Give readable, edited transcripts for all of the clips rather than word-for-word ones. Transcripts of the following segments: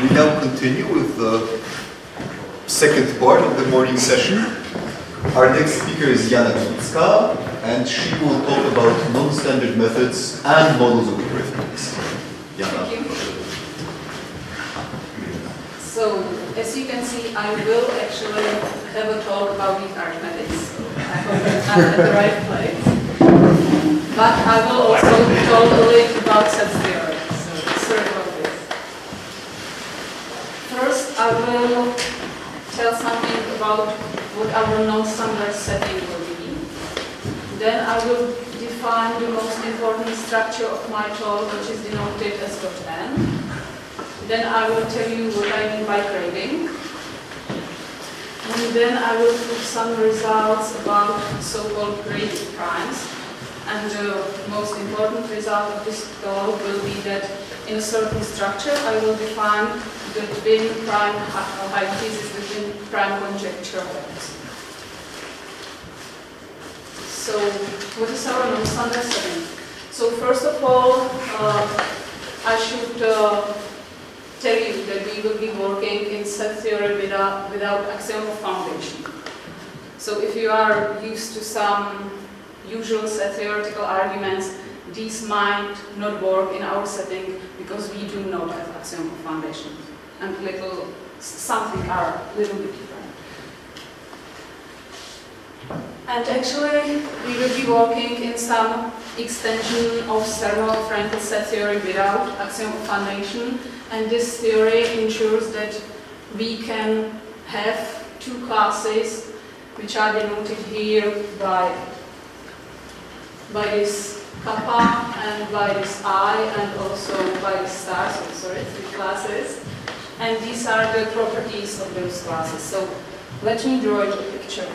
We now continue with the second part of the morning session. Our next speaker is Jana Glivická, and she will talk about non-standard methods and models of arithmetics. Jana. Thank you. So, as you can see, I will actually have a talk about the arithmetics. I hope that I'm at the right place. But I will also talk a little about set theory. So, sorry about this. First, I will tell something about what our non-standard setting will be. Then I will define the most important structure of my talk, which is denoted as .n. Then I will tell you what I mean by grading. And then I will put some results about so-called graded primes. And the most important result of this talk will be that in a certain structure I will define the twin prime hypothesis, the twin prime conjecture vectors. So, what is our non-standard setting? So, first of all, I should tell you that we will be working in set theory without axiom of foundation. So, if you are used to some usual set theoretical arguments, these might not work in our setting because we do not have axiom of foundation, and something are a little bit different. And actually, we will be working in some extension of Sermo-Fraenkel set theory without axiom of foundation, and this theory ensures that we can have two classes which are denoted here by this kappa and by this I and also by this star, so sorry, three classes. And these are the properties of those classes. So let me draw you a picture.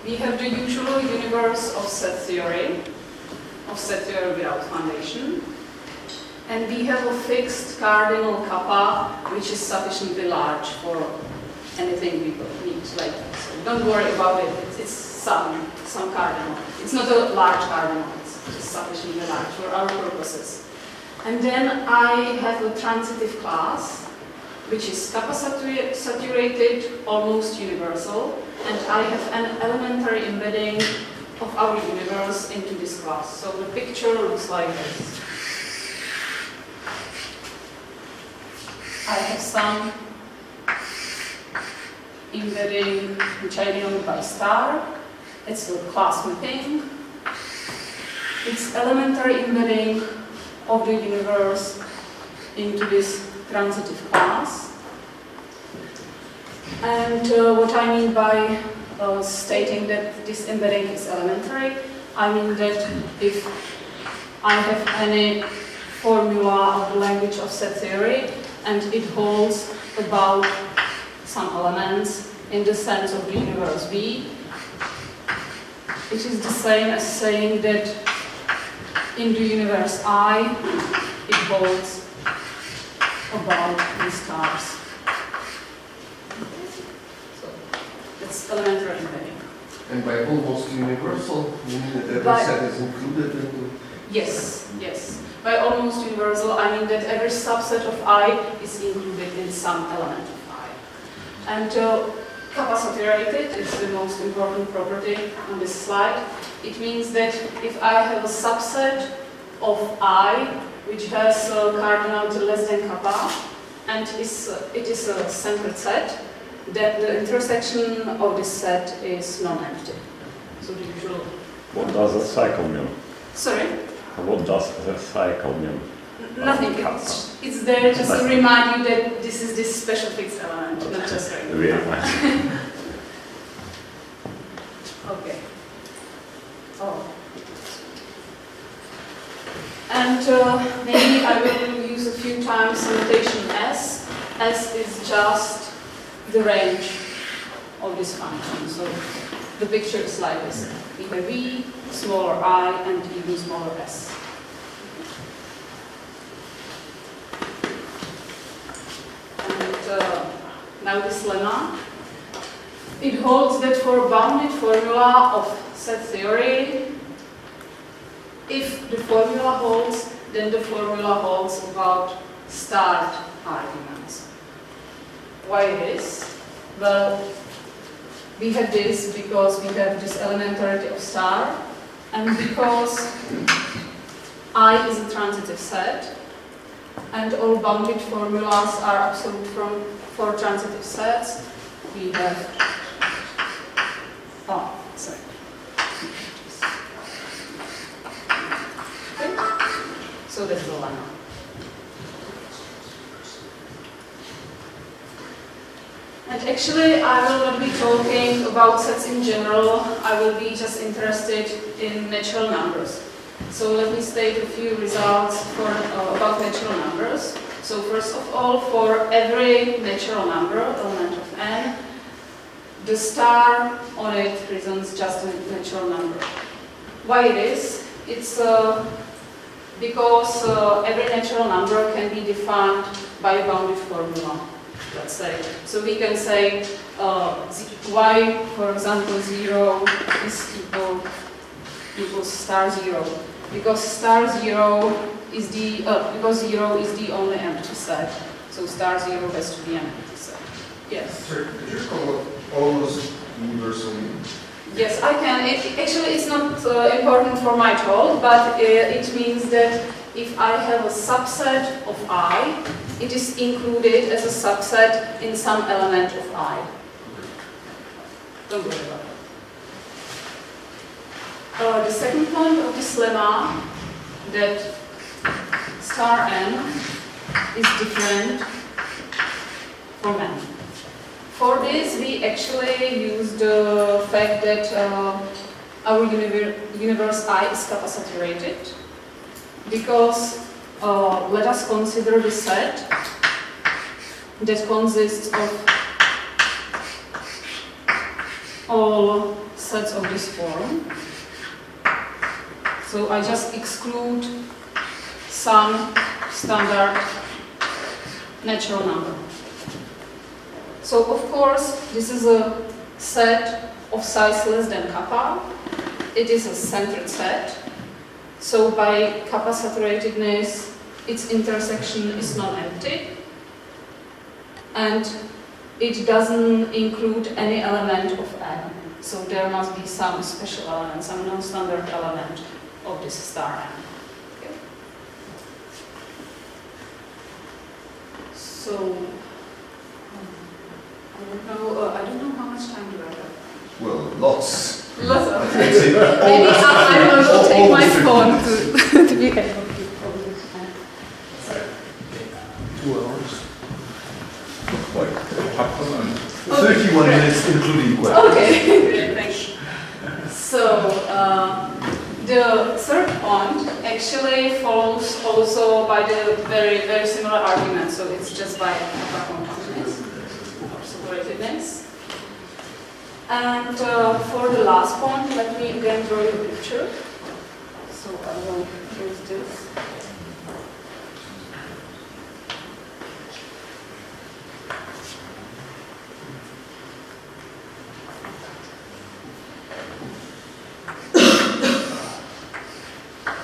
We have the usual universe of set theory without foundation. And we have a fixed cardinal kappa, which is sufficiently large for anything we will need later. So don't worry about it, it's some cardinal. It's not a large cardinal, it's just sufficiently large for our purposes. And then I have a transitive class, which is kappa saturated, almost universal, and I have an elementary embedding of our universe into this class. So the picture looks like this. I have some embedding which I denote by star. It's a class mapping. It's elementary embedding of the universe into this transitive class. And what I mean by stating that this embedding is elementary, I mean that if I have any formula of the language of set theory and it holds about some elements in the sense of the universe V, it is the same as saying that in the universe I, it holds about these stars. So it's elementary embedding. And by almost universal, you mean that every set is included in the... Yes, yes. By almost universal, I mean that every subset of I is included in some element of I. And kappa saturated is the most important property on this slide. It means that if I have a subset of I, which has a cardinality less than kappa, and it is a centered set, then the intersection of this set is non-empty. So the usual... What does a cycle mean? Sorry? What does the cycle mean? Nothing. It's there just to remind you that this is this special fixed element, not just regular. Okay. Oh. And maybe I will use a few times the notation S. S is just the range of this function. So the picture is like this. We have V, smaller I, and even smaller S. And now this lemma. It holds that for a bounded formula of set theory, if the formula holds, then the formula holds about starred arguments. Why it is? Well, we have this because we have this elementarity of star, and because I is a transitive set, and all bounded formulas are absolute for transitive sets, we have, sorry. Okay. So that's the lemma. And actually, I will not be talking about sets in general. I will be just interested in natural numbers. So let me state a few results about natural numbers. So first of all, for every natural number, element of n, the star on it represents just a natural number. Why it is? It's because every natural number can be defined by a bounded formula. Let's say. So we can say y, for example, 0 is equals star 0, because star 0 is the only empty set. So star 0 has to be an empty set. Yes. Sir, could you call it almost universal? Yes, I can. Actually, it's not important for my talk, but it means that if I have a subset of I, it is included as a subset in some element of I. Don't worry about it. The second point of this lemma, that star n is different from n. For this, we actually use the fact that our universe I is kappa saturated, because let us consider the set that consists of all sets of this form. So I just exclude some standard natural number. So of course, this is a set of size less than kappa. It is a centered set. So by kappa saturatedness, its intersection is non-empty, and it doesn't include any element of n. So there must be some special element, some non-standard element of this star n. Okay. So I don't know how much time do I have. Well, lots. Lots of. Maybe I will take my phone to be able to. 2 hours. Like 31 minutes including questions. Okay, thanks. So the third point actually follows also by the very, very similar argument. So it's just by kappa compactness or separatedness. And for the last point, let me again draw you a picture. So I will use this.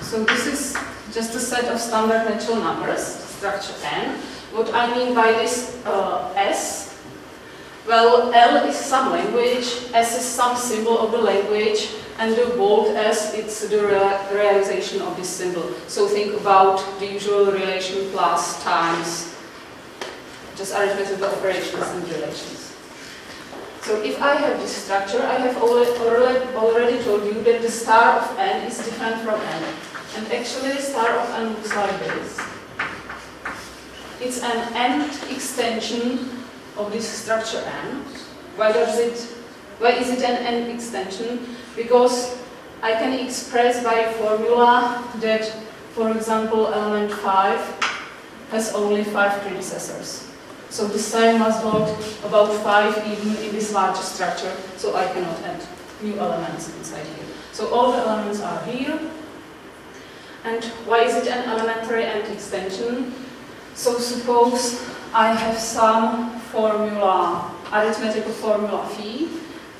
So this is just a set of standard natural numbers, structure n. What I mean by this S, well, L is some language, S is some symbol of the language, and the bold S, it's the realization of this symbol. So think about the usual relation plus, times, just arithmetical operations and relations. So if I have this structure, I have already told you that the star of n is different from n. And actually, the star of n looks like this. It's an nth extension of this structure n. Why is it an nth extension? Because I can express by a formula that, for example, element 5 has only 5 predecessors. So the sign must hold about 5 even in this larger structure, so I cannot add new elements inside here. So all the elements are here. And why is it an elementary nth extension? So suppose I have some formula, arithmetical formula phi,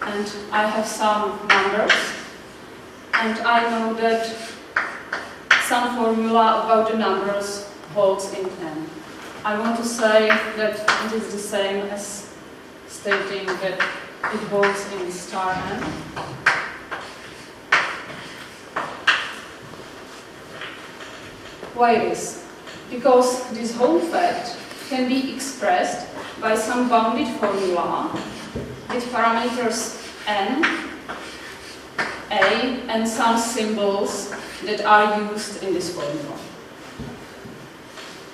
and I have some numbers, and I know that some formula about the numbers holds in n. I want to say that it is the same as stating that it holds in star n. Why this? Because this whole fact can be expressed by some bounded formula with parameters n, a, and some symbols that are used in this formula.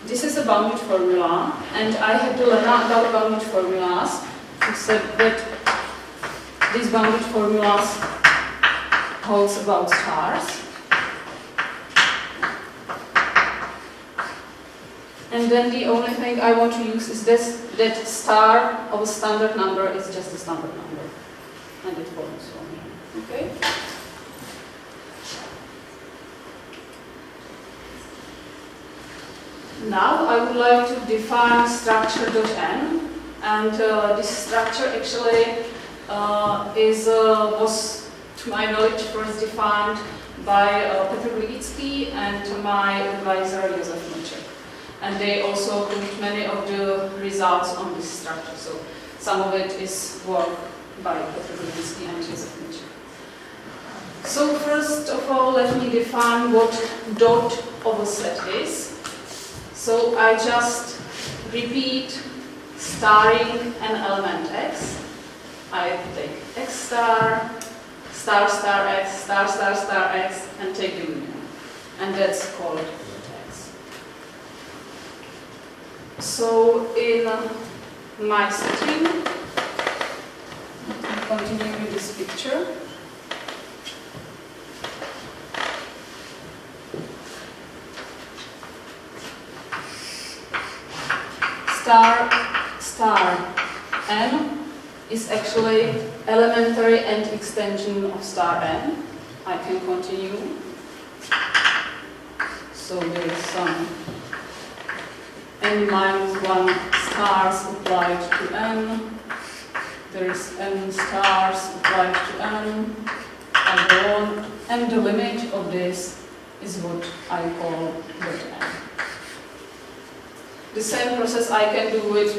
This is a bounded formula, and I have to learn about bounded formulas to say that these bounded formulas holds about stars. And then the only thing I want to use is this, that star of a standard number is just a standard number. And it forms for me. Okay? Now I would like to define structure.n, and this structure actually was, to my knowledge, first defined by Jana Glivická and my advisor Josef Mlček. And they also put many of the results on this structure. So some of it is work by Jana Glivická and Josef Mlček. So first of all, let me define what dot of a set is. So I just repeat starring an element x. I take x star, star star x, star star star x, and take the union. And that's called x. So in my setting, continuing with this picture, star star n is actually elementary and extension of star n. I can continue. So there is some n minus 1 stars applied to n. There is n stars applied to n, and so on. And the limit of this is what I call dot n. The same process I can do with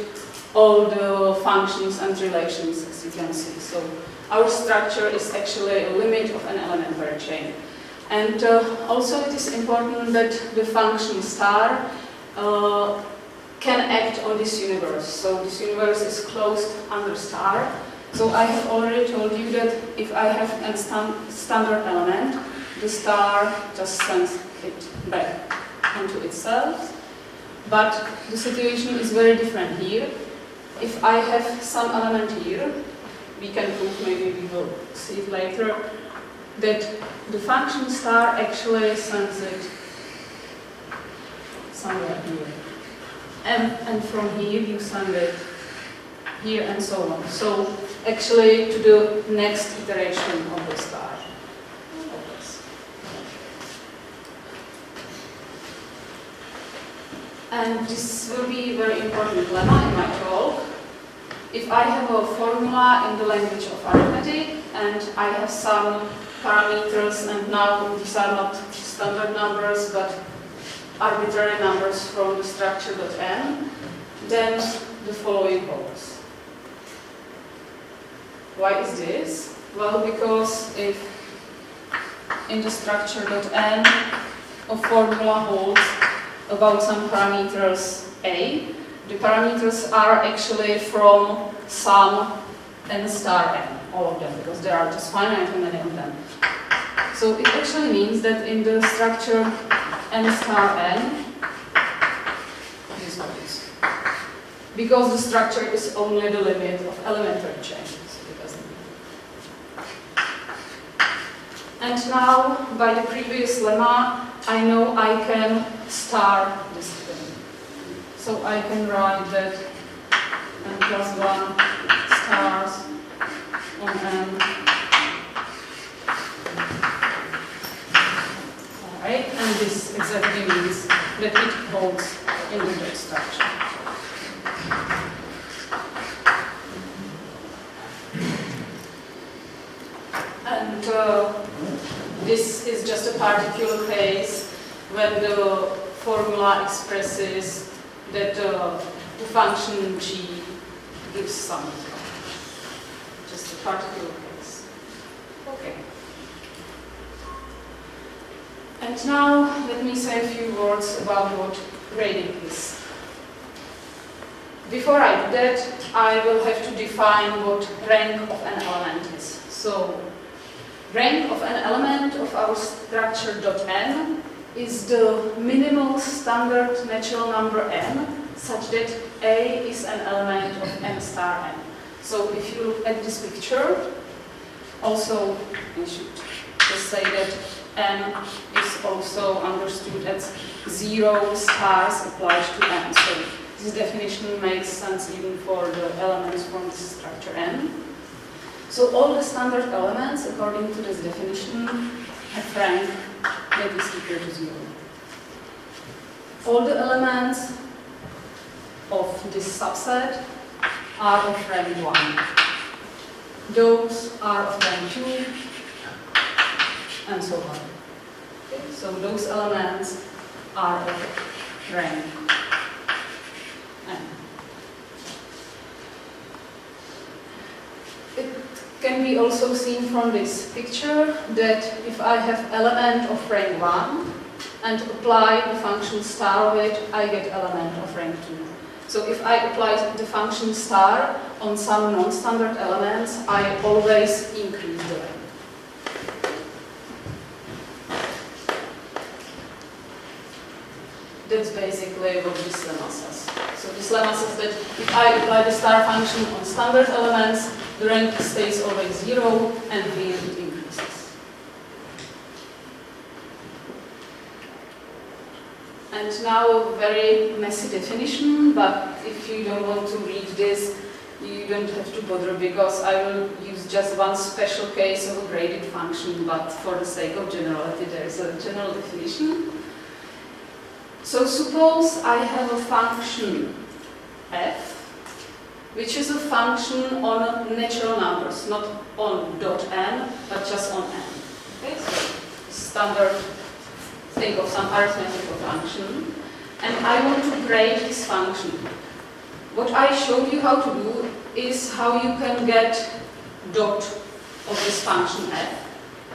all the functions and relations, as you can see. So our structure is actually a limit of an elementary chain. And also it is important that the function star can act on this universe. So this universe is closed under star. So I have already told you that if I have a standard element, the star just sends it back into itself. But the situation is very different here. If I have some element here, we can prove, maybe we will see it later, that the function star actually sends it somewhere here. And from here you send it here and so on. So actually to the next iteration of the star. And this will be a very important lemma in my talk. If I have a formula in the language of arithmetic and I have some parameters, and now these are not standard numbers but arbitrary numbers from the structure.n, then the following holds. Why is this? Well, because if in the structure.n a formula holds about some parameters a, the parameters are actually from some n star n, all of them, because there are just finite many of them. So it actually means that in the structure n star n, this holds. Because the structure is only the limit of elementary chains. And now, by the previous lemma, I know I can star this thing. So I can write that n plus 1 stars on n. Alright, and this exactly means that it holds in the dot structure. And this is just a particular case when the formula expresses that the function g gives some result. Just a particular case. Okay. And now let me say a few words about what grading is. Before I do that, I will have to define what rank of an element is. So, rank of an element of our structure .n is the minimal standard natural number n, such that A is an element of n star n. So if you look at this picture, also I should just say that n is also understood as 0 stars applied to n. So this definition makes sense even for the elements from this structure n. So all the standard elements, according to this definition, have rank that is equal to 0. All the elements of this subset are of rank 1. Those are of rank 2, and so on. Okay? So those elements are of rank n. It can be also seen from this picture that if I have element of rank 1 and apply the function star of it, I get element of rank 2. So if I apply the function star on some non-standard elements, I always increase the rank. That's basically what this lemma says. So this lemma says that if I apply the star function on standard elements, the rank stays always 0, and here it increases. And now a very messy definition, but if you don't want to read this, you don't have to bother, because I will use just one special case of a graded function, but for the sake of generality, there is a general definition. So suppose I have a function f, which is a function on natural numbers, not on .n, but just on n. Okay, so standard, think of some arithmetical function, and I want to grade this function. What I showed you how to do is how you can get dot of this function f,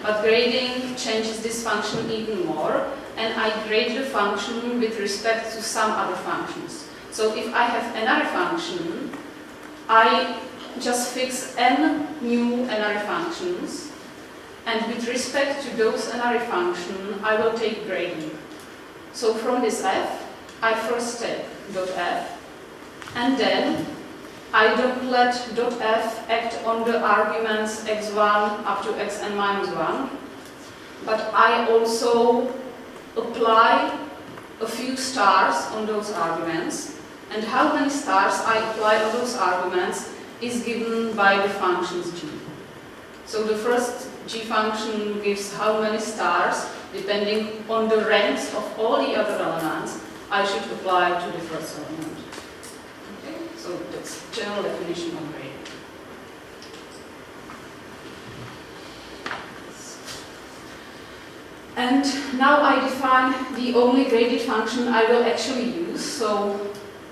but grading changes this function even more, and I grade the function with respect to some other functions. So if I have another function, I just fix n new n-ary functions, and with respect to those n-ary functions, I will take grading. So from this f, I first take dot f, and then I don't let dot f act on the arguments x1 up to xn minus 1, but I also apply a few stars on those arguments, and how many stars I apply on those arguments is given by the functions g. So the first g function gives how many stars, depending on the ranks of all the other elements I should apply to the first element. Okay? So that's general definition of grading. And now I define the only graded function I will actually use. So,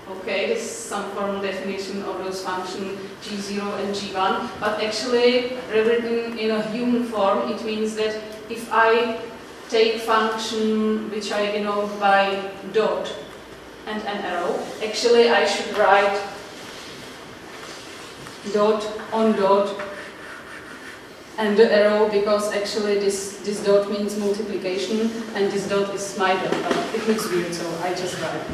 okay, this is some formal definition of those functions g0 and g1, but actually rewritten in a human form, it means that if I take function which I denote by dot and an arrow, actually I should write dot on dot and the arrow, because actually this dot means multiplication and this dot is my dot, but it looks weird, so I just write it.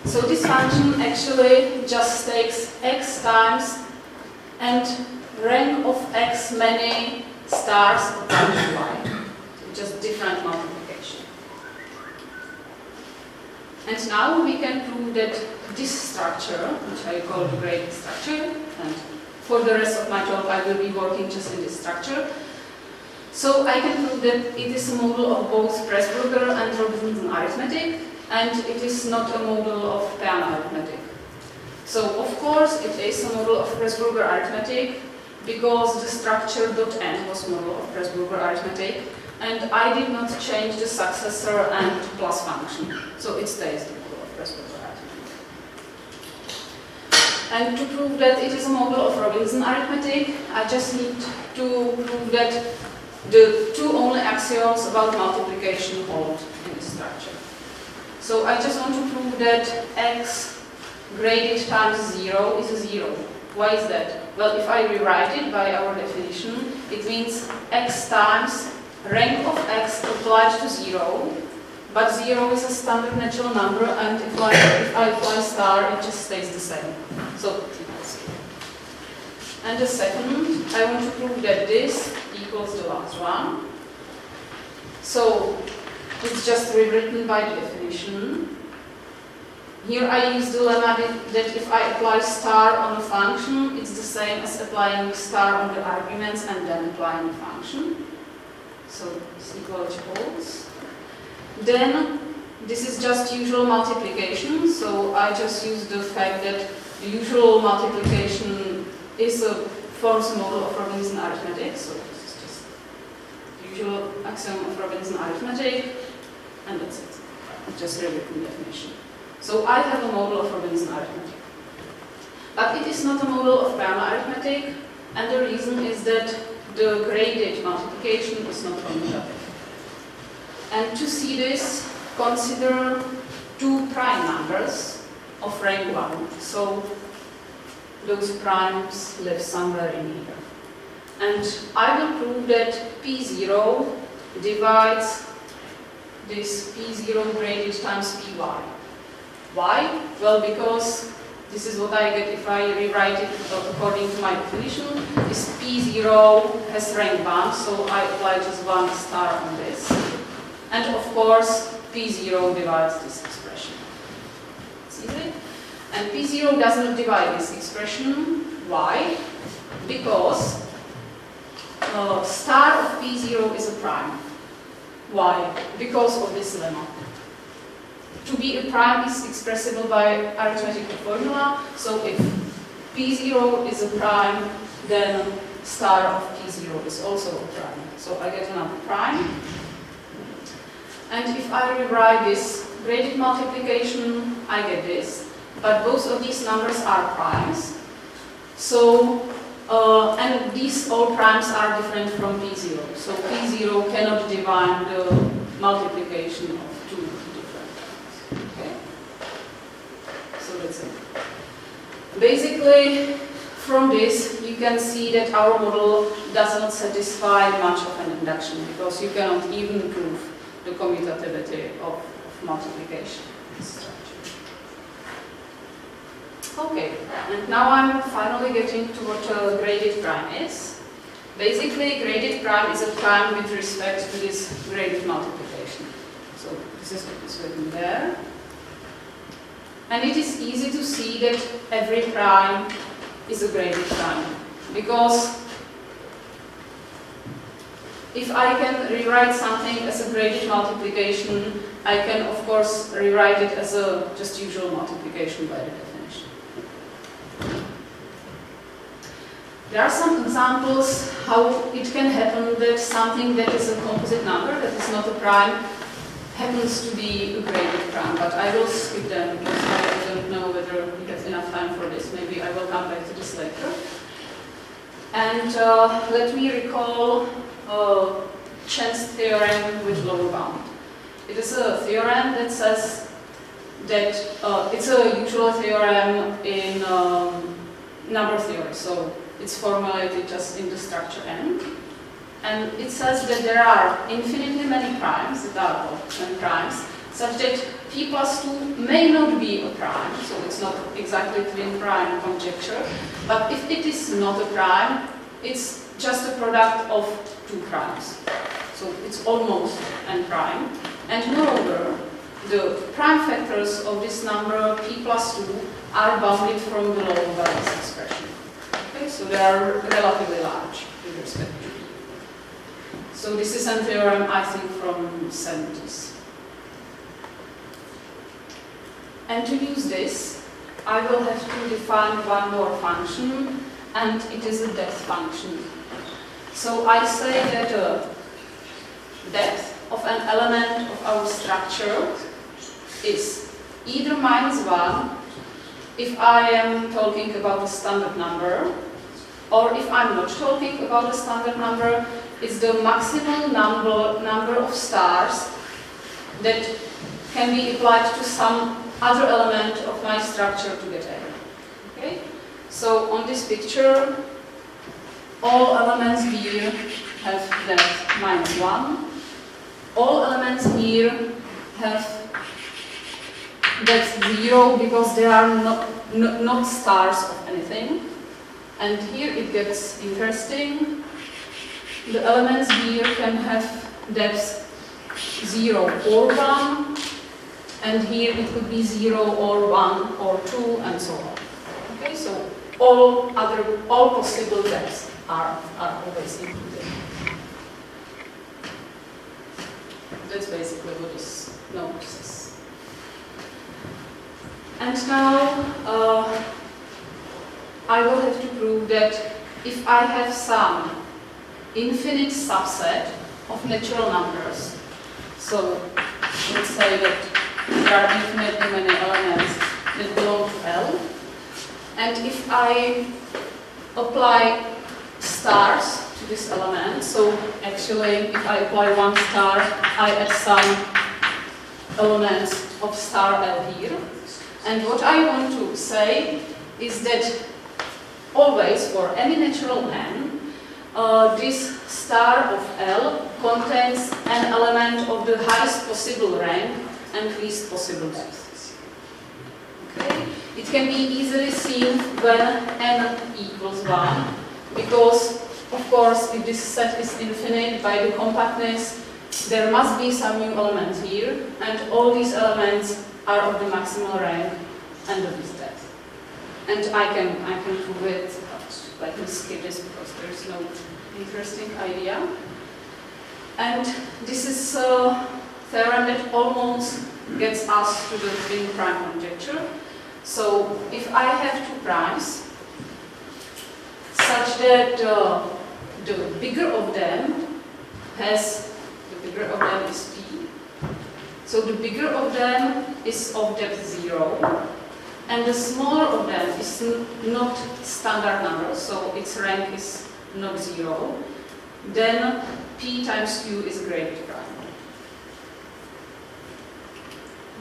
So this function actually just takes x times and rank of x many stars applied to y. So just different multiplication. And now we can prove that this structure, which I call the graded structure, and for the rest of my talk I will be working just in this structure. So I can prove that it is a model of both Pressburger and Robinson arithmetic, and it is not a model of Peano arithmetic. So of course it is a model of Pressburger arithmetic because the structure .n was model of Pressburger arithmetic, and I did not change the successor and plus function, so it stays the model of reciprocal arithmetic. And to prove that it is a model of Robinson arithmetic, I just need to prove that the two only axioms about multiplication hold in the structure. So I just want to prove that x graded times 0 is a 0. Why is that? Well, if I rewrite it by our definition, it means x times rank of x applied to 0, but 0 is a standard natural number, and if I apply star, it just stays the same. So, and the second, I want to prove that this equals the last one. So, it's just rewritten by the definition. Here I use the lemma that if I apply star on a function, it's the same as applying star on the arguments and then applying the function. So this equality holds. Then this is just usual multiplication, so I just use the fact that the usual multiplication forms a model of Robinson arithmetic, so this is just the usual axiom of Robinson arithmetic, and that's it. Just rewritten definition. So I have a model of Robinson arithmetic. But it is not a model of prima arithmetic, and the reason is that the graded multiplication is not commutative. And to see this, consider two prime numbers of rank 1. So those primes live somewhere in here. And I will prove that P0 divides this P0 graded times Py. Why? Well, because this is what I get if I rewrite it according to my definition. This P0 has rank 1, so I apply just 1 star on this. And of course, P0 divides this expression. See it? And P0 does not divide this expression. Why? Because star of P0 is a prime. Why? Because of this lemma. To be a prime is expressible by arithmetical formula, so if P0 is a prime, then star of P0 is also a prime. So I get another prime. And if I rewrite this graded multiplication, I get this. But both of these numbers are primes. So, and these all primes are different from P0. So P0 cannot divide the multiplication of two different primes. Okay? So that's it. Basically, from this, you can see that our model does not satisfy much of an induction, because you cannot even prove the commutativity of multiplication structure. Okay, and now I'm finally getting to what a graded prime is. Basically, graded prime is a prime with respect to this graded multiplication. So this is what is written there. And it is easy to see that every prime is a graded prime, because if I can rewrite something as a graded multiplication, I can of course rewrite it as a just usual multiplication by the definition. There are some examples how it can happen that something that is a composite number, that is not a prime, happens to be a graded prime, but I will skip them because I don't know whether we have enough time for this. Maybe I will come back to this later. And let me recall Chen's theorem with lower bound. It is a theorem that says that it's a usual theorem in number theory, so it's formulated just in the structure N. And it says that there are infinitely many primes, that are called twin primes, such that P plus 2 may not be a prime, so it's not exactly twin prime conjecture, but if it is not a prime, it's just a product of two primes. So it's almost n prime. And moreover, the prime factors of this number P plus 2 are bounded from below by this expression. Okay, so they are relatively large with respect to P. So this is a theorem, I think, from the 70s. And to use this, I will have to define one more function, and it is a depth function. So I say that depth of an element of our structure is either -1 if I am talking about a standard number, or if I'm not talking about a standard number, it's the maximal number of stars that can be applied to some other element of my structure to get A. Okay? So on this picture, all elements here have depth -1. All elements here have depth 0 because they are not stars of anything. And here it gets interesting. The elements here can have depth 0 or 1, and here it could be 0 or 1 or 2 and so on. Okay, so all possible depths are always included. That's basically what this note says. And now I will have to prove that if I have some infinite subset of natural numbers, so let's say that there are infinitely many elements that belong to L, and if I apply stars to this element, so actually if I apply 1 star, I add some elements of star L here. And what I want to say is that always for any natural n, this star of L contains an element of the highest possible rank and least possible depth. Okay? It can be easily seen when n equals 1, because of course if this set is infinite by the compactness, there must be some new element here, and all these elements are of the maximal rank and of this depth. And I can prove it, but let me skip this because there is no interesting idea. And this is a theorem that almost gets us to the twin prime conjecture. So if I have two primes such that the bigger of them is P. So the bigger of them is of depth 0, and the smaller of them is not standard number, so its rank is not 0, then P times Q is a graded prime.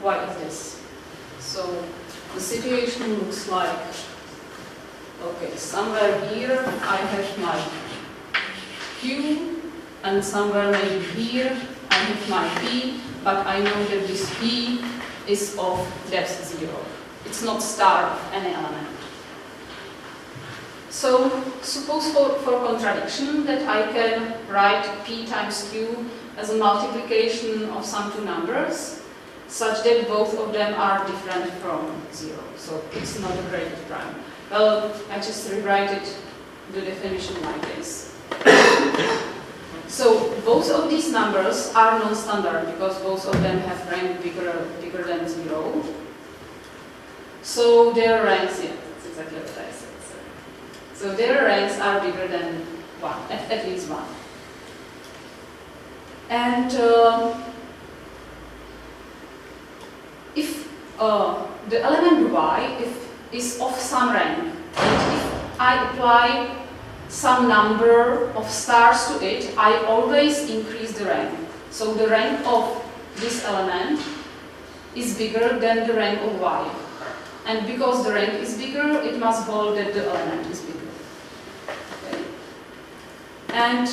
Why is this? So the situation looks like, okay, somewhere here I have my Q, and somewhere maybe here I have my P, but I know that this P is of depth 0. It's not star of any element. So suppose for contradiction that I can write P times Q as a multiplication of some two numbers, such that both of them are different from 0. So it's not a graded prime. Well, I just rewrite it, the definition like this. So both of these numbers are non-standard because both of them have rank bigger than 0. So their ranks, yeah, that's exactly what I said. So their ranks are bigger than 1, at least 1. And if the element y is of some rank, and if I apply some number of stars to it, I always increase the rank. So the rank of this element is bigger than the rank of y. And because the rank is bigger, it must hold that the element is bigger. Okay. And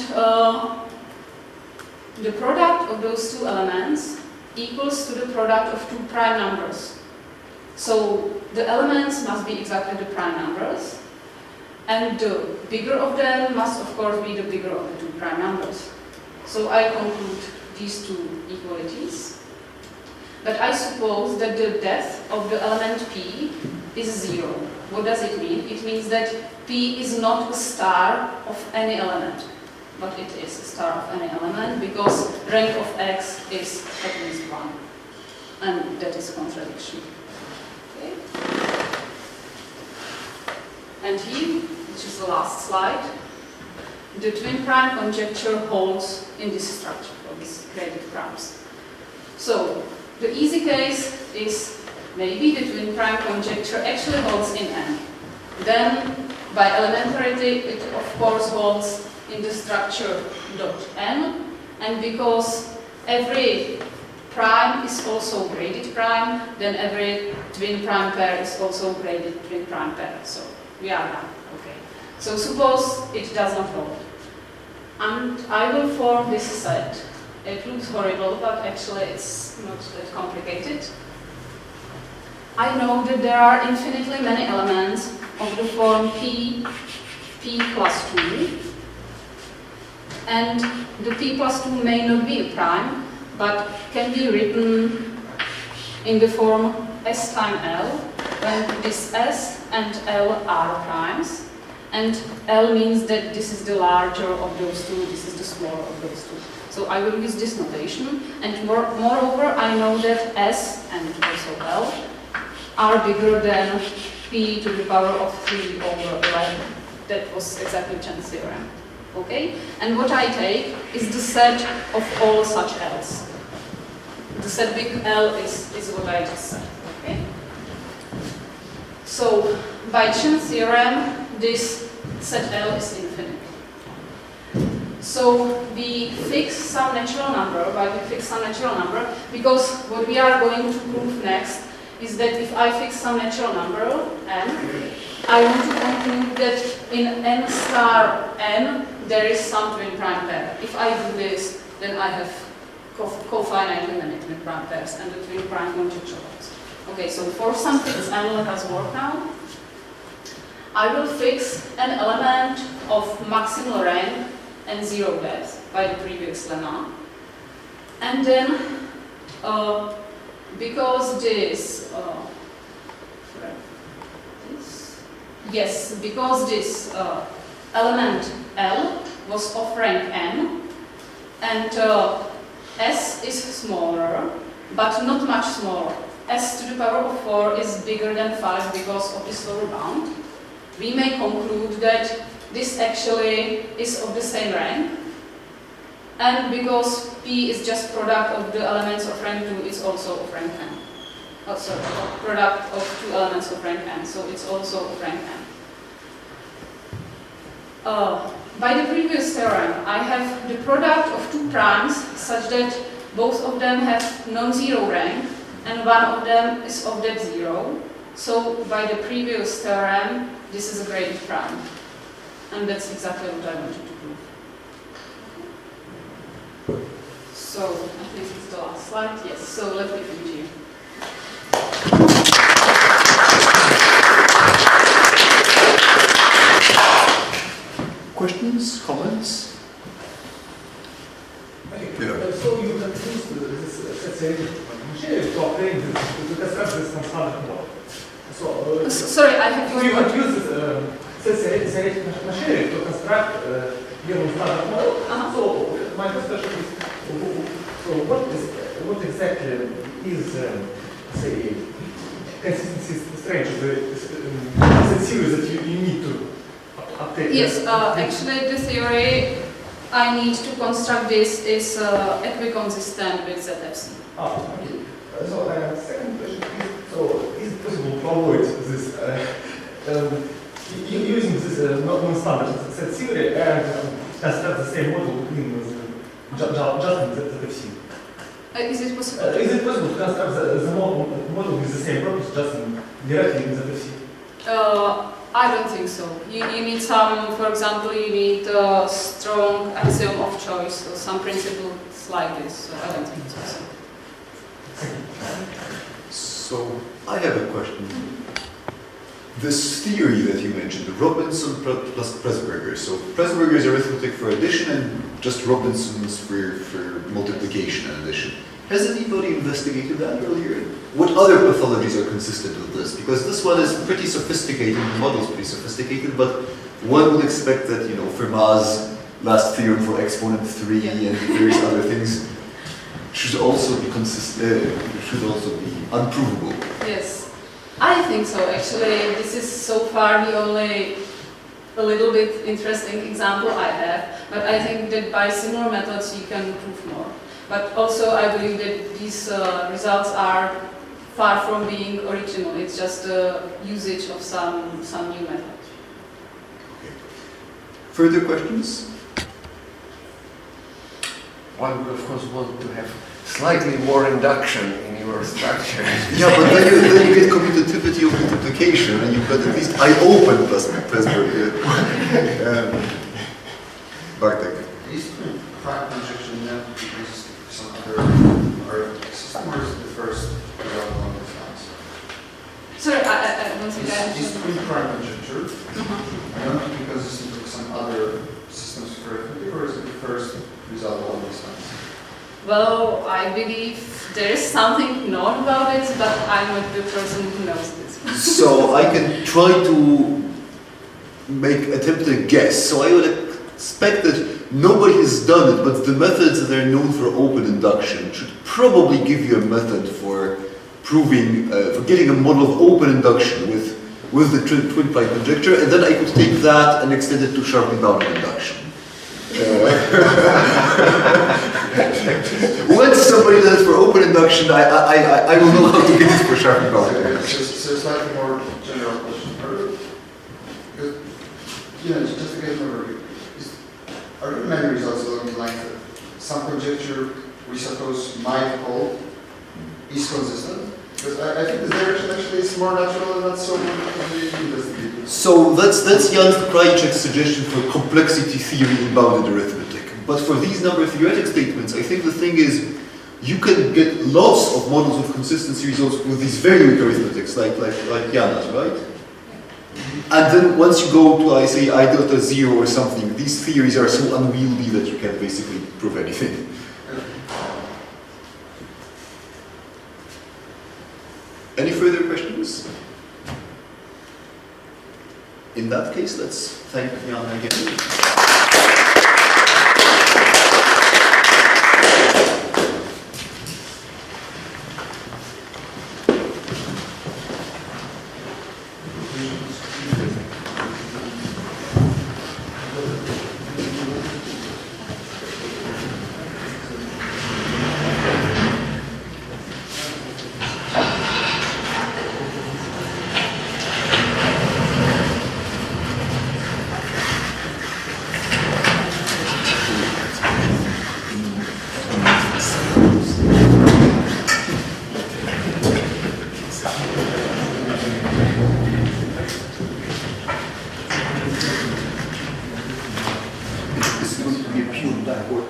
the product of those two elements equals to the product of two prime numbers. So the elements must be exactly the prime numbers, and the bigger of them must of course be the bigger of the two prime numbers. So I conclude these two equalities. But I suppose that the depth of the element P is 0. What does it mean? It means that P is not a star of any element, but it is a star of any element because rank of X is at least 1. And that is a contradiction. Okay. And here, which is the last slide, the twin prime conjecture holds in this structure, for this graded primes. So the easy case is maybe the twin prime conjecture actually holds in N. Then by elementarity it of course holds in the structure .n, and because every prime is also graded prime, then every twin prime pair is also graded twin prime pair. So we are done. Okay. So suppose it does not hold. And I will form this set. It looks horrible, but actually it's not that complicated. I know that there are infinitely many elements of the form p plus 2. And the p plus 2 may not be a prime, but can be written in the form s times L, when this s and L are primes, and L means that this is the larger of those two, this is the smaller of those two. So I will use this notation, and moreover I know that s and also L are bigger than p to the power of 3 over 11. That was exactly Chan's theorem. Okay? And what I take is the set of all such L's. The set big L is what I just said. Okay? So, by Chan's theorem, this set L is infinite. So, we fix some natural number, because what we are going to prove next is that if I fix some natural number, n, I want to conclude that in n star n, there is some twin prime pair. If I do this, then I have co-finitely many twin prime pairs, and the twin prime conjecture holds. Okay, so for some fixed n, let us work now. I will fix an element of maximal rank and zero depth by the previous lemma. And then, because this element L was of rank n, and S is smaller, but not much smaller. S to the power of 4 is bigger than 5 because of this lower bound. We may conclude that this actually is of the same rank, and because P is just product of the elements of rank 2, it's also of rank n. Oh, sorry, product of two elements of rank n, so it's also of rank n. By the previous theorem, I have the product of two primes such that both of them have non-zero rank and one of them is of depth 0. So by the previous theorem, this is a graded prime. And that's exactly what I wanted to prove. So I think it's the last slide. Yes, so let me continue. Questions, comments? Yeah. So you can use this, let's say, machine to obtain to construct this Nonstandard model. So, sorry, I have so you can use this, say, machine to construct your Nonstandard model. So my first question is, so what exactly is, say, consistency strange, the series that you need to update? Yes, actually the theory I need to construct this is equiconsistent with ZFC. Okay. So second question is, so is it possible to avoid this, using this non-standard set theory and construct the same model in just in ZFC? Is it possible? Is it possible to construct the model with the same purpose just directly in ZFC? I don't think so. You need some, for example, you need a strong axiom of choice or some principles like this. So I don't think it's possible. So I have a question. This theory that you mentioned, the Robinson plus Presburger. So Presburger is arithmetic for addition and just Robinson's for multiplication and addition. Has anybody investigated that earlier? What other pathologies are consistent with this? Because this one is pretty sophisticated, the model is pretty sophisticated, but one would expect that, you know, Fermat's last theorem for exponent 3 and various other things should also be should also be unprovable. Yes, I think so. Actually, this is so far the only a little bit interesting example I have, but I think that by similar methods you can prove more. But also I believe that these results are far from being original. It's just a usage of some new method. Further questions? One would of course want to have slightly more induction in your structure. Yeah, but then you get commutativity of multiplication, and you've got at least I open plus Pressburg. Bartek. Is prime conjecture now because some other arithmetic system, or is it the first result along these lines? Sorry, once again. Is prime conjecture not because it's into some other systems of arithmetic, or is it the first result along these lines? Well, I believe there is something known about it, but I'm not the person who knows this. So I can try to attempt a guess. So I would expect that nobody has done it, but the methods that are known for open induction should probably give you a method for proving, for getting a model of open induction with the twin prime conjecture, and then I could take that and extend it to sharply bounded induction. Once somebody does it for open induction, I will know how to get it for sharply bounded induction. So slightly more general question. Because, just to get an overview, are there many results along the lines that some conjecture we suppose might hold is consistent? Because I think the direction actually is more natural and not so investigated. So that's Jan Krajicek's suggestion for complexity theory in bounded arithmetic. But for these number theoretic statements, I think the thing is, you can get lots of models of consistency results with these very weak arithmetics, like Jana's, right? And then once you go to, I delta 0 or something, these theories are so unwieldy that you can't basically prove anything. Any further questions? In that case, let's thank Jana again.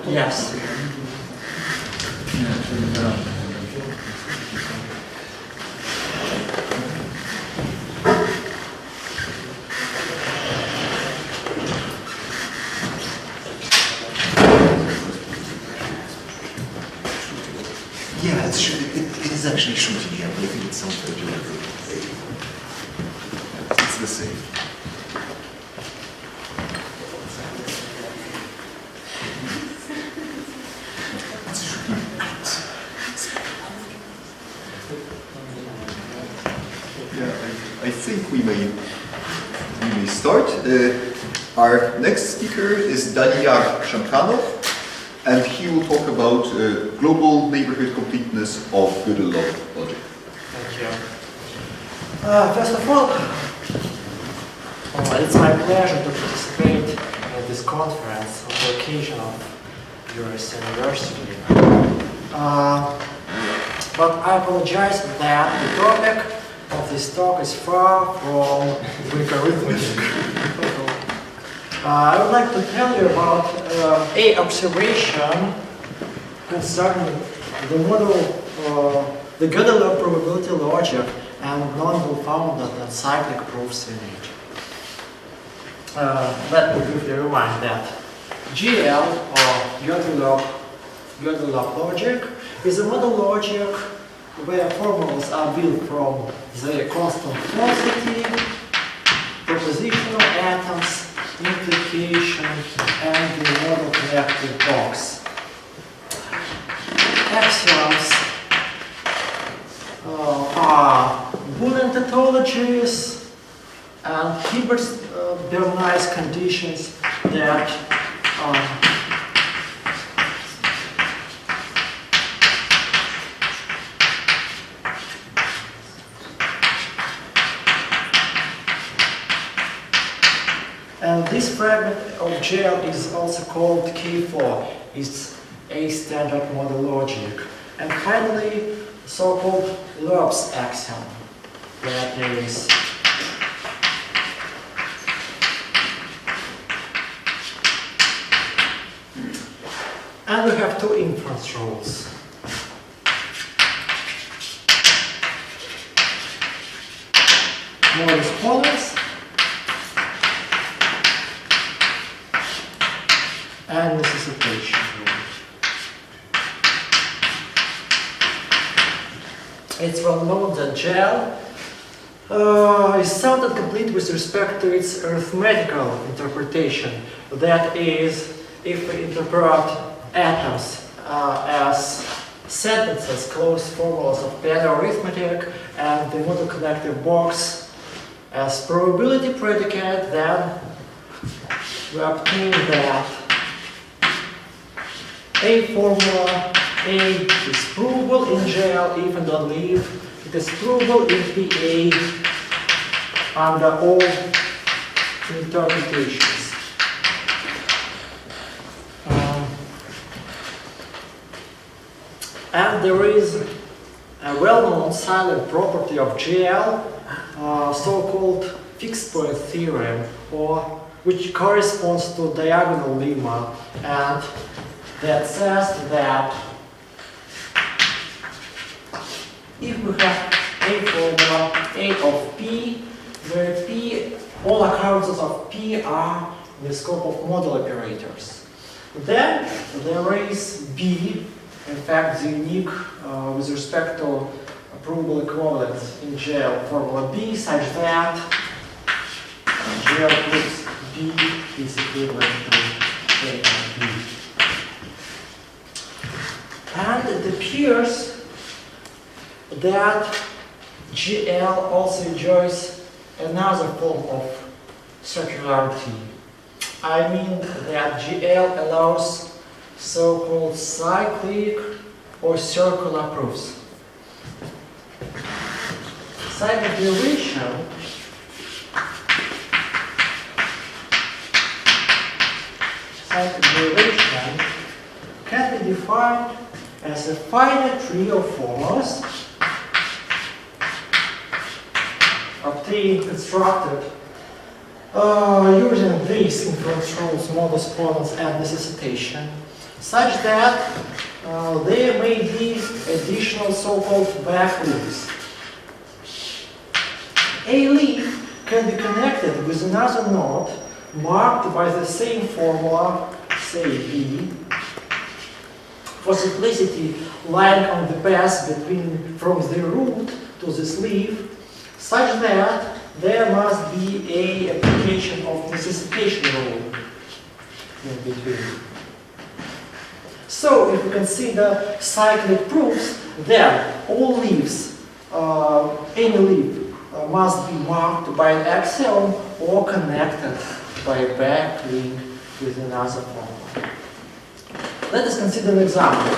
Yes. Yeah, it is actually shooting here, but I think it sounds very good. It's the same. I think we may start. Our next speaker is Daniel Shamkhanov, and he will talk about global neighborhood completeness of Gödel logic. Thank you. First of all, it's my pleasure to participate in this conference on the occasion of Journées University. But I apologize that the topic of this talk is far from Greek arithmetic. I would like to tell you about a observation concerning the model, the Gödel probability logic and non-well-founded and cyclic proofs in it. Let me briefly remind that GL or Gödel logic is a model logic where formulas are built from the constant velocity, propositional atoms, implication, and the model connected box. Axioms are Boolean tautologies and Hilbert-Bernoulli conditions that And this fragment of GL is also called K4. It's a standard model logic. And finally, so-called Loeb's axiom. That is and we have two inference rules. Modus ponens and necessitation rule. It's well known that GL is sound and complete with respect to its arithmetical interpretation. That is, if we interpret atoms as sentences, closed formulas of pen arithmetic, and the model connective box as probability predicate, then we obtain that a formula A is provable in GL if and only if it is provable in PA under all interpretations. And there is a well-known silent property of GL, so-called fixed point theorem, which corresponds to diagonal lemma, and that says that if we have a formula A of P, where P, all occurrences of P are in the scope of model operators, then there is B, in fact, the unique with respect to provable equivalence in GL formula B, such that GL plus B is equivalent to A and B. And it appears that GL also enjoys another form of circularity. I mean that GL allows so-called cyclic or circular proofs. Cyclic derivation can be defined as a finite tree of formulas obtained, constructed using these inference rules, modus ponens, and necessitation, such that there may be additional so-called back leaves. A leaf can be connected with another node marked by the same formula, say B, for simplicity lying on the path from the root to this leaf, such that there must be an application of necessitation rule in between. So, if we consider cyclic proofs, then all leaves, any leaf, must be marked by an axiom or connected by a back link with another formula. Let us consider an example.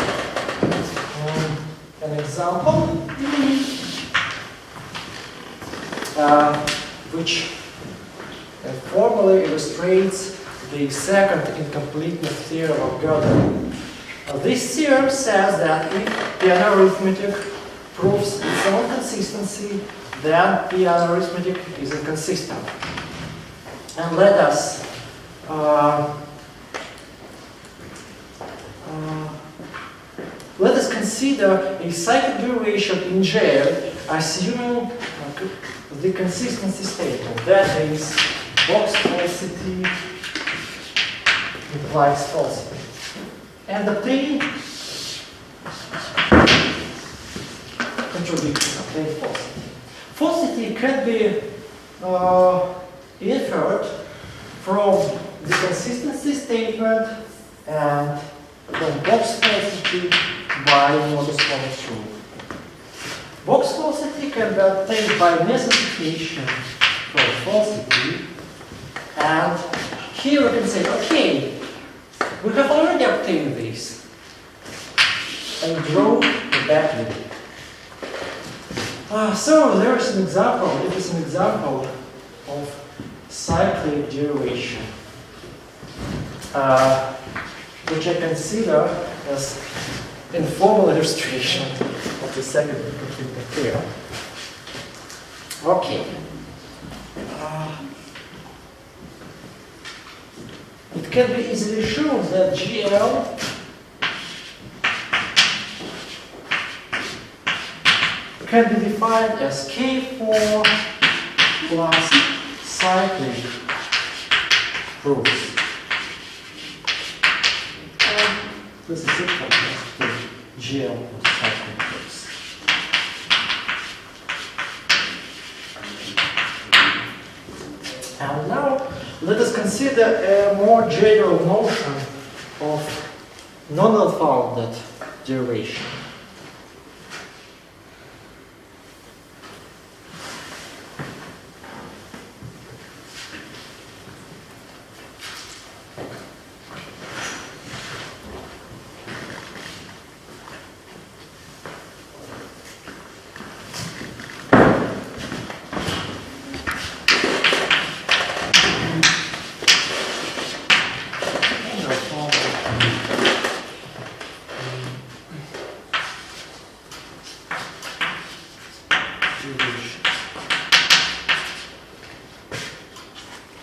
Which formally illustrates the second incompleteness theorem of Gödel. This theorem says that if piano arithmetic proves its own consistency, then piano arithmetic is inconsistent. And let us consider a cyclic derivation in GL, assuming the consistency statement. That is, box falsity implies falsity. And obtain contradiction, obtain falsity. Falsity can be inferred from the consistency statement and from box falsity by modus ponens rule. Box falsity can be obtained by necessitation for falsity, and here we can say, okay, we have already obtained this, and draw the back link. So there is an example, it is an example of cyclic derivation, which I consider as informal illustration of the second complete theorem. Okay. It can be easily shown that GL can be defined as K4 plus cyclic proofs. And this is equal to GL plus cyclic proofs. And now let us consider a more general notion of non-unfounded derivation.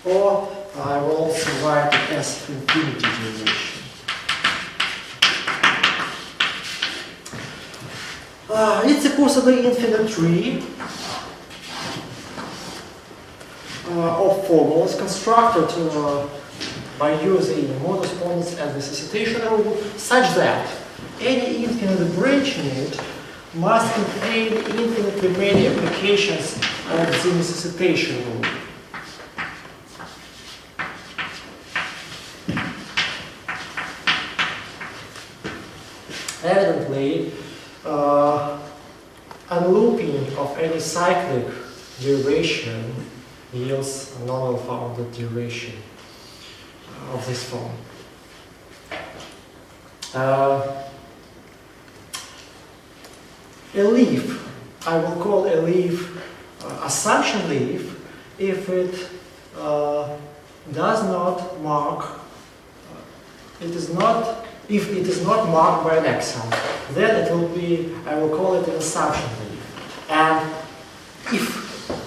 Or I will also write it as infinity derivation. It's a possibly infinite tree of formulas constructed by using modus ponens and necessitation rule, such that any infinite branch unit must contain infinitely many applications of the necessitation rule. Evidently, unlooping of any cyclic derivation yields a non-unfounded derivation of this form. A leaf, I will call a leaf assumption leaf if it does not mark, if it is not marked by an axiom, then it will be, I will call it an assumption leaf. And if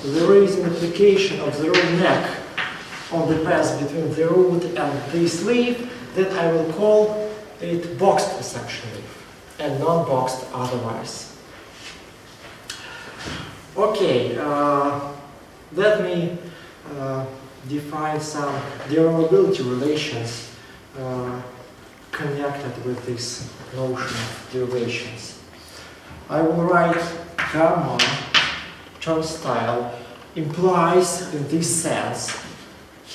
there is an application of the root neck on the path between the root and this leaf, then I will call it boxed assumption leaf and non-boxed otherwise. Okay, let me define some derivability relations connected with this notion of derivations. I will write gamma turnstile implies in this sense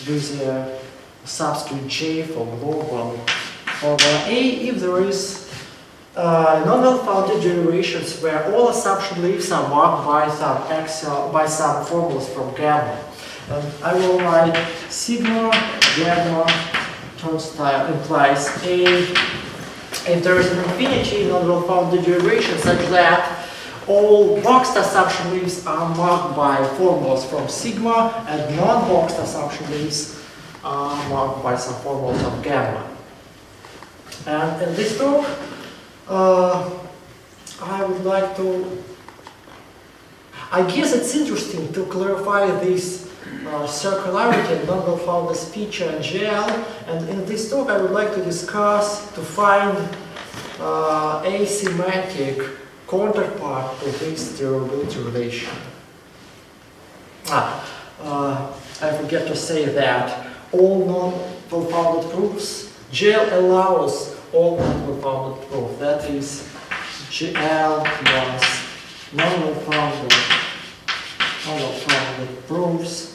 with a subscript j from log 1 over a if there is non-unfounded derivations where all assumption leaves are marked by some formulas from gamma. And I will write sigma gamma turnstile implies a if there is an infinity non-unfounded derivation such that all boxed assumption leaves are marked by formulas from sigma and non-boxed assumption leaves are marked by some formulas of gamma. And in this talk, I would like to, I guess it's interesting to clarify this circularity and non-unfounded feature in GL, and in this talk I would like to discuss, to find asymmetric counterpart to this derivability relation. I forget to say that all non-unfounded proofs, GL allows all non-unfounded proofs, that is GL plus non-unfounded proofs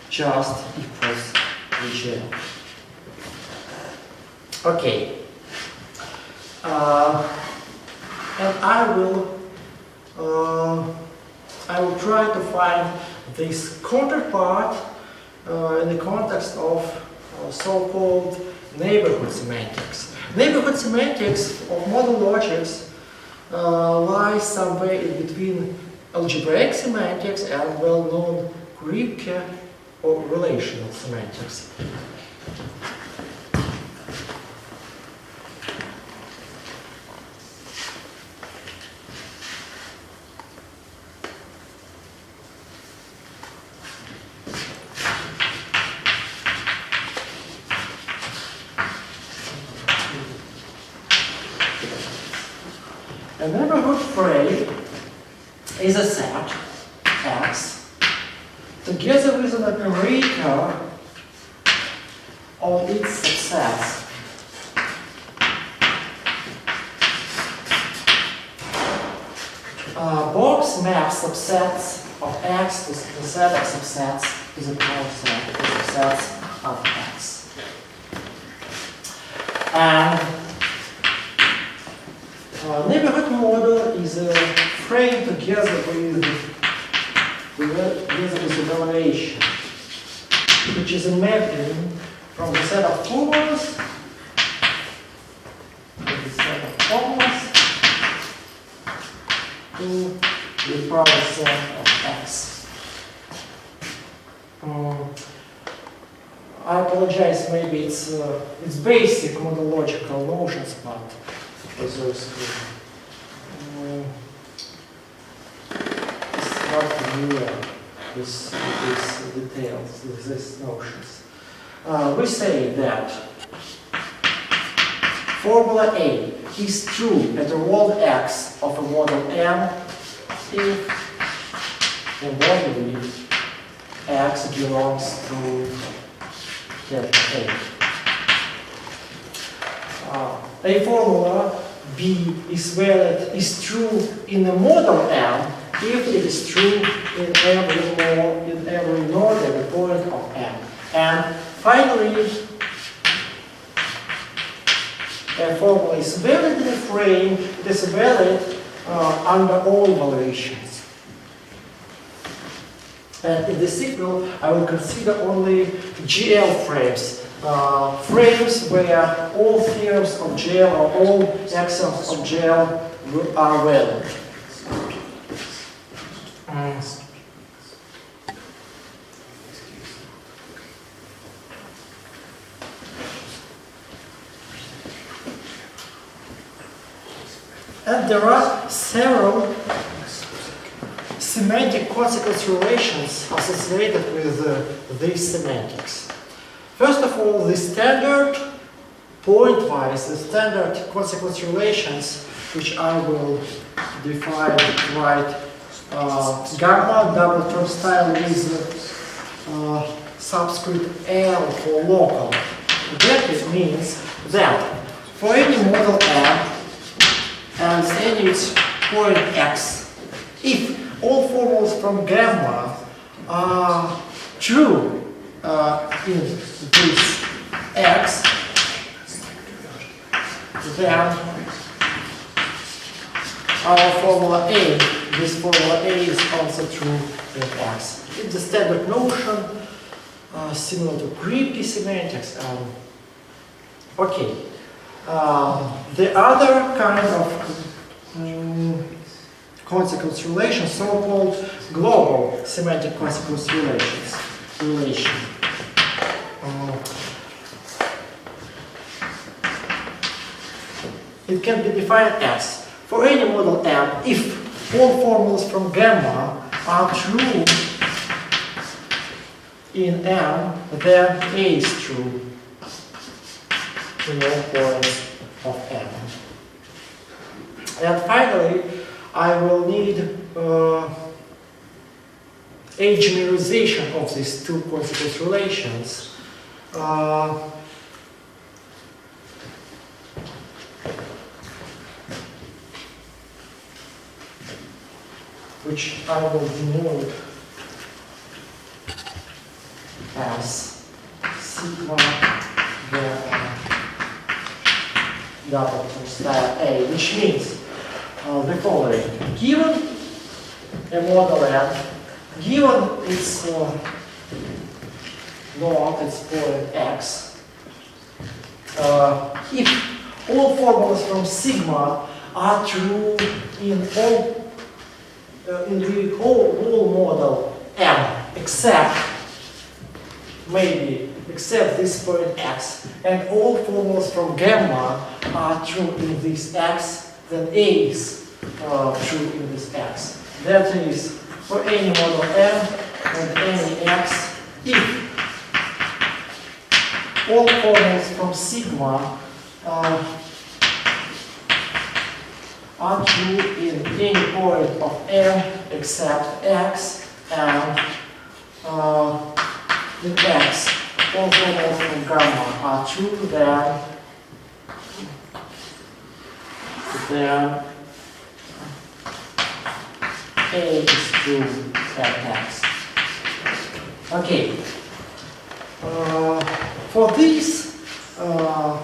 just equals GL. Okay, and I will try to find this counterpart in the context of so-called neighborhood semantics. Neighborhood semantics of model logics lies somewhere in between algebraic semantics and well-known Greek or relational semantics. A neighborhood frame is a set X together with an operator on its subsets. Box maps subsets of X to the set of subsets to the power set of subsets of X. And neighborhood model is a frame together with evaluation, which is a mapping from the set of formulas to the power set of X. I apologize, maybe it's basic modological notions, but it's not familiar with these details, with these notions. We say that formula A is true at a world X of a model M if the model X belongs to delta A. A formula B is valid, is true in the model M if it is true in every node, every point of M. And finally, a formula is valid in a frame, it is valid under all evaluations. And in the sequel, I will consider only GL frames. Frames where all theorems of GL or all axioms of GL are valid. And there are several semantic consequence relations associated with these semantics. First of all, the standard, point-wise, the standard consequence relations, which I will define, write gamma double turnstile with subscript L for local. That means that for any model M and any point X, if all formulas from gamma are true in this X, then our formula A, this formula A is also true in X. It's a standard notion, similar to Greek semantics. Okay. The other kind of consequence relation, so-called global semantic consequence relation. It can be defined as, for any model M, if all formulas from gamma are true in M, then A is true in all points of M. And finally, I will need a generalization of these two consequence relations. Which I will denote as sigma gamma double turnstile A, which means the following. Given a model M, given its node, its point X, if all formulas from sigma are true in the whole model M, except this point x, and all formulas from gamma are true in this x, then A is true in this x. That is, for any model M and any x, if all formulas from sigma are true in any point of M except x, and in x, all formulas from gamma are true, then A is true at x. Okay. For this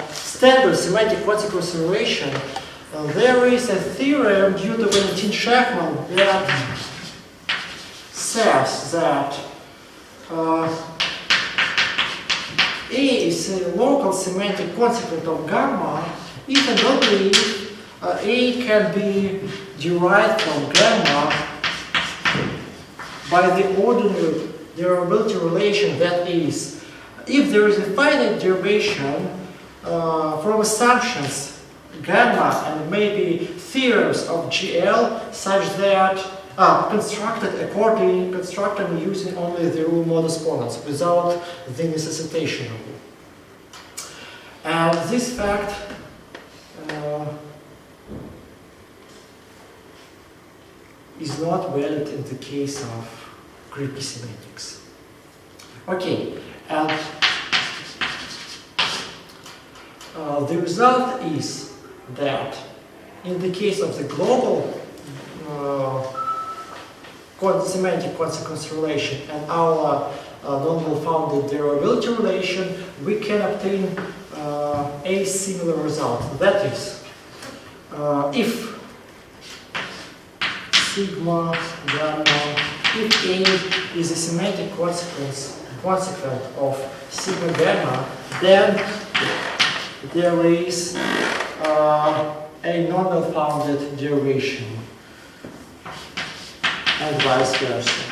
standard semantic consequence relation, there is a theorem due to Valentin Schachmann that says that A is a local semantic consequent of gamma if and only if A can be derived from gamma by the ordinary derivability relation, that is, if there is a finite derivation from assumptions gamma and maybe theorems of GL such that constructed using only the rule modus ponens without the necessitation rule. And this fact is not valid in the case of Greek semantics. Okay, and the result is that in the case of the global semantic consequence relation and our non-well-founded derivability relation, we can obtain a similar result. That is, if sigma, gamma, if A is a semantic consequent of sigma gamma, then there is a non-well-founded derivation, and vice versa.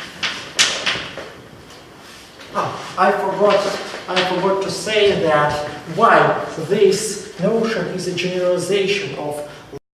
I forgot to say that why this notion is a generalization of